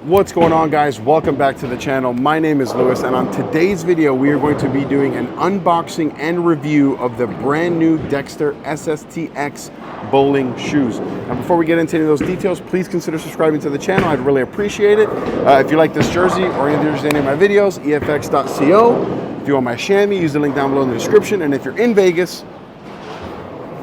What's going on, guys? Welcome back to the channel. My name is Lewis, and on today's video we are going to be doing an unboxing and review of the brand new Dexter SST X bowling shoes. Now before we get into any of those details, please consider subscribing to the channel. I'd really appreciate it. If you like this jersey or any of my videos, efx.co. If you want my chamois, use the link down below in the description. And if you're in Vegas,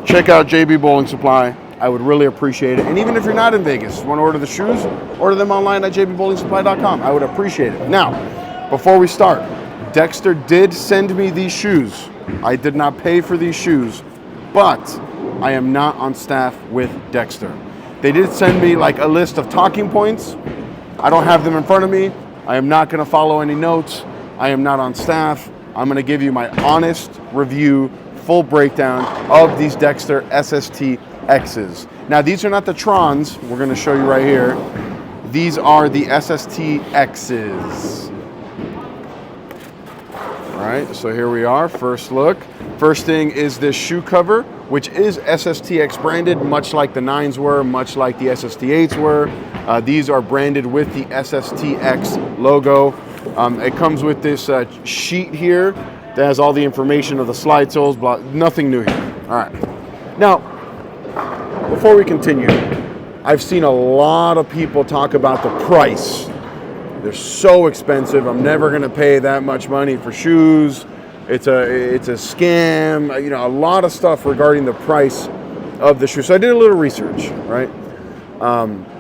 check out JB Bowling Supply. I would really appreciate it. And even if you're not in Vegas, want to order the shoes, order them online at jbbowlingsupply.com. I would appreciate it. Now, before we start, Dexter did send me these shoes. I did not pay for these shoes, but I am not on staff with Dexter. They did send me like a list of talking points. I don't have them in front of me. I am not going to follow any notes. I am not on staff. I'm going to give you my honest review, full breakdown of these Dexter SST X's. Now these are not the Trons, we're going to show you right here. These are the SST X's. Alright, so here we are, first look. First thing is this shoe cover, which is SST X branded, much like the 9s were, much like the SST 8s were. These are branded with the SST X logo. It comes with this sheet here that has all the information of the slide soles, blah, nothing new here. Alright, now before we continue, I've seen a lot of people talk about the price. They're so expensive. I'm never going to pay that much money for shoes. It's a scam. You know, a lot of stuff regarding the price of the shoes. So I did a little research, right?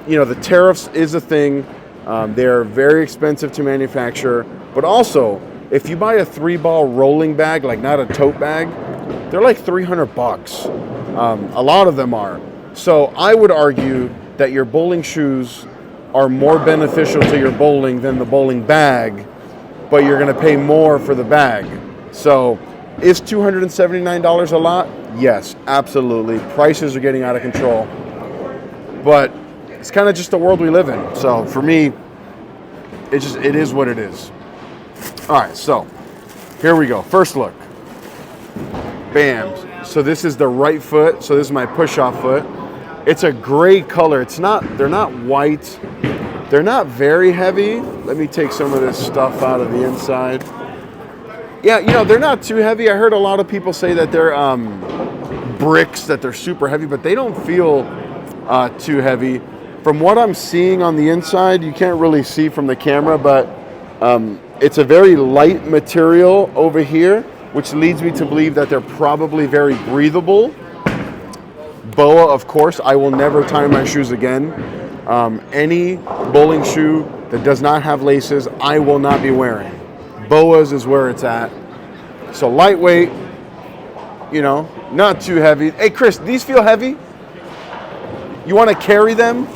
You know, the tariffs is a thing. They're very expensive to manufacture. But also, if you buy a 3-ball rolling bag, like not a tote bag, they're like $300. A lot of them are. So I would argue that your bowling shoes are more beneficial to your bowling than the bowling bag, but you're going to pay more for the bag. So is $279 a lot? Yes, absolutely. Prices are getting out of control. But it's kind of just the world we live in. So for me, it is what it is. All right, so here we go. First look. Bam. So this is the right foot. So this is my push-off foot. It's a gray color. They're not white. They're not very heavy. Let me take some of this stuff out of the inside. Yeah, you know, they're not too heavy. I heard a lot of people say that they're bricks, that they're super heavy, but they don't feel too heavy. From what I'm seeing on the inside, you can't really see from the camera, but it's a very light material over here, which leads me to believe that they're probably very breathable. BOA, of course, I will never tie my shoes again. Any bowling shoe that does not have laces, I will not be wearing. BOA's is where it's at. So lightweight, you know, not too heavy. Hey, Chris, these feel heavy? You want to carry them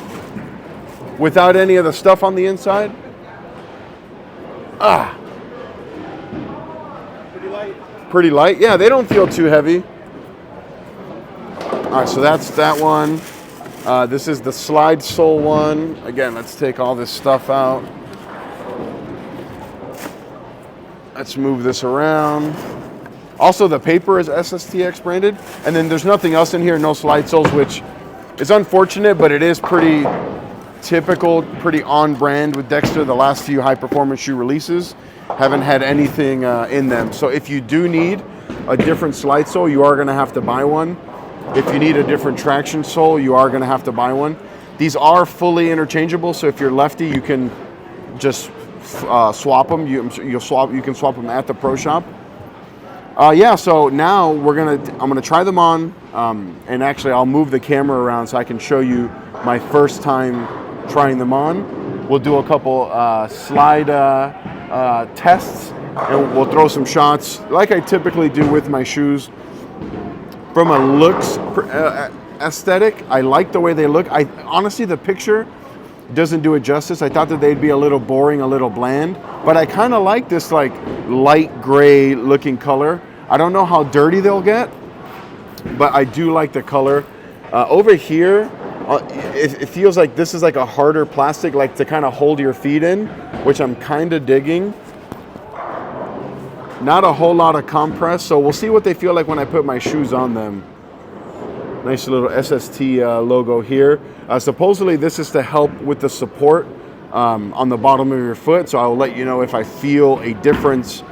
without any of the stuff on the inside? Pretty light. Pretty light? Yeah, they don't feel too heavy. All right, so that's that one. This is the slide sole one. Again, let's take all this stuff out. Let's move this around. Also, the paper is SST X branded. And then there's nothing else in here, no slide soles, which is unfortunate, but it is pretty typical, pretty on brand with Dexter. The last few high performance shoe releases haven't had anything in them. So if you do need a different slide sole, you are gonna have to buy one. If you need a different traction sole, you are going to have to buy one. These are fully interchangeable, so if you're lefty, you can just swap them. You can swap them at the pro shop. Yeah, so now I'm gonna try them on, and actually I'll move the camera around so I can show you my first time trying them on. We'll do a couple slide tests, and we'll throw some shots like I typically do with my shoes. From a looks aesthetic, I like the way they look. Honestly, the picture doesn't do it justice. I thought that they'd be a little boring, a little bland, but I kind of like this like light gray looking color. I don't know how dirty they'll get, but I do like the color. Over here, it feels like this is like a harder plastic, like to kind of hold your feet in, which I'm kind of digging. Not a whole lot of compress, so we'll see what they feel like when I put my shoes on them. Nice little SST logo here. Supposedly this is to help with the support on the bottom of your foot, so I will let you know if I feel a difference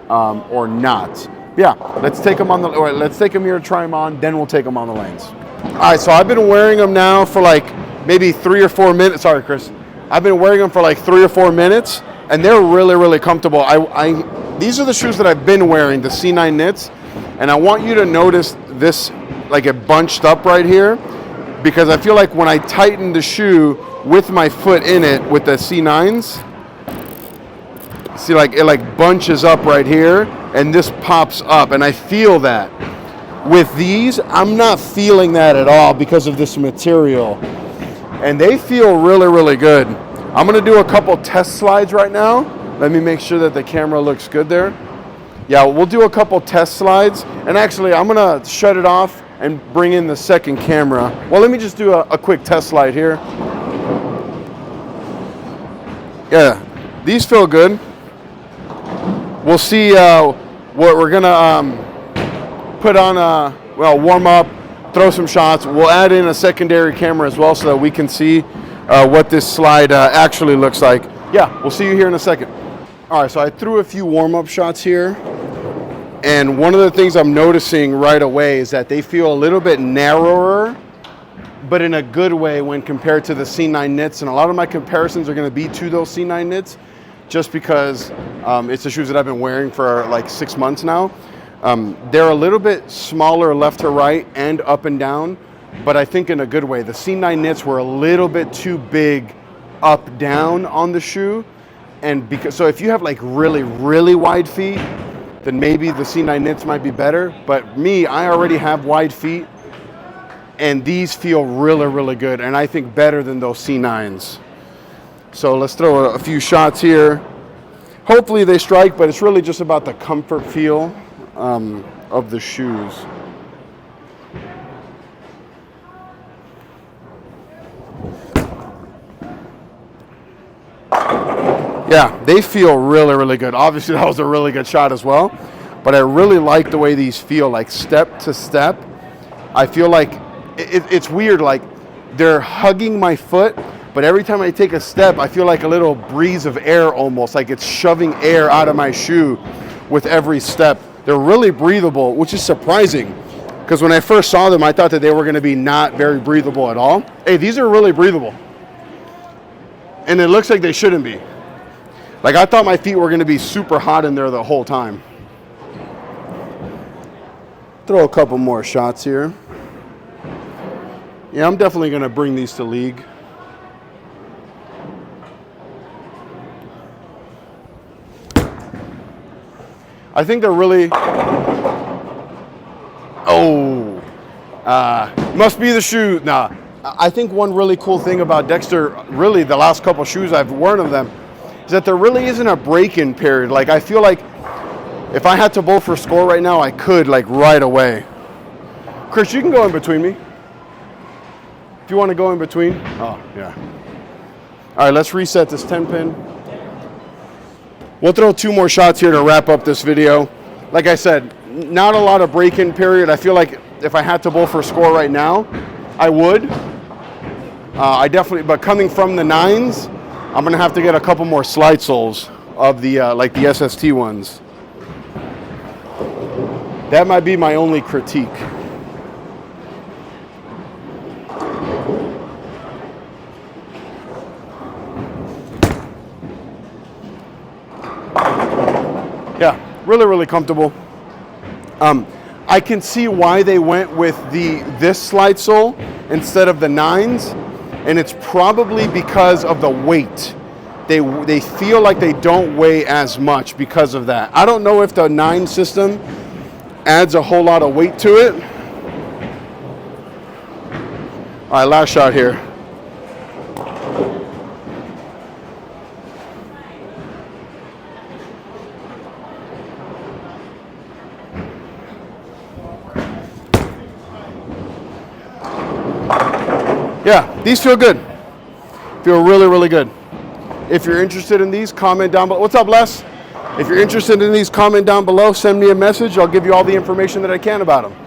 or not. Yeah, let's take them here to try them on, then we'll take them on the lanes. All right, so I've been wearing them now for like maybe 3 or 4 minutes. Sorry, Chris. I've been wearing them for like 3 or 4 minutes, and they're really, really comfortable. These are the shoes that I've been wearing, the C9 knits, and I want you to notice this, like it bunched up right here, because I feel like when I tighten the shoe with my foot in it with the C9s, see, like it like bunches up right here, and this pops up, and I feel that. With these, I'm not feeling that at all because of this material, and they feel really, really good. I'm gonna do a couple test slides right now. Let me make sure that the camera looks good there. Yeah, we'll do a couple test slides, and actually I'm gonna shut it off and bring in the second camera. Well, let me just do a quick test slide here. Yeah, these feel good. We'll see what we're gonna put on, warm up, throw some shots. We'll add in a secondary camera as well so that we can see what this slide actually looks like. Yeah, we'll see you here in a second. All right, so I threw a few warm-up shots here, and one of the things I'm noticing right away is that they feel a little bit narrower, but in a good way when compared to the C9 knits, and a lot of my comparisons are gonna be to those C9 knits, just because it's the shoes that I've been wearing for like 6 months now. They're a little bit smaller left to right and up and down, but I think in a good way. The C9 knits were a little bit too big up down on the shoe, and so if you have like really, really wide feet, then maybe the C9 knits might be better. But me, I already have wide feet, and these feel really, really good, and I think better than those C9s. So let's throw a few shots here. Hopefully they strike, but it's really just about the comfort feel of the shoes. Yeah, they feel really, really good. Obviously that was a really good shot as well, but I really like the way these feel, like step to step. I feel like it's weird, like they're hugging my foot, but every time I take a step, I feel like a little breeze of air almost, like it's shoving air out of my shoe with every step. They're really breathable, which is surprising, because when I first saw them, I thought that they were gonna be not very breathable at all. Hey, these are really breathable. And it looks like they shouldn't be. Like I thought my feet were gonna be super hot in there the whole time. Throw a couple more shots here. Yeah, I'm definitely gonna bring these to league. I think they're really, must be the shoe. Nah, I think one really cool thing about Dexter, really the last couple shoes I've worn of them, is that there really isn't a break-in period. Like I feel like if I had to bowl for score right now, I could like right away. Chris, you can go in between me. If you want to go in between. Oh, yeah. All right, let's reset this 10-pin. We'll throw 2 more shots here to wrap up this video. Like I said, not a lot of break-in period. I feel like if I had to bowl for score right now, I would. I definitely, but coming from the 9s, I'm gonna have to get a couple more slide soles of the like the SST ones. That might be my only critique. Yeah, really, really comfortable. I can see why they went with this slide sole instead of the 9s, and it's probably because of the weight. They feel like they don't weigh as much because of that. I don't know if the 9 system adds a whole lot of weight to it. All right, last shot here. Yeah, these feel good. Feel really, really good. If you're interested in these, comment down below. What's up, Les? If you're interested in these, comment down below. Send me a message. I'll give you all the information that I can about them.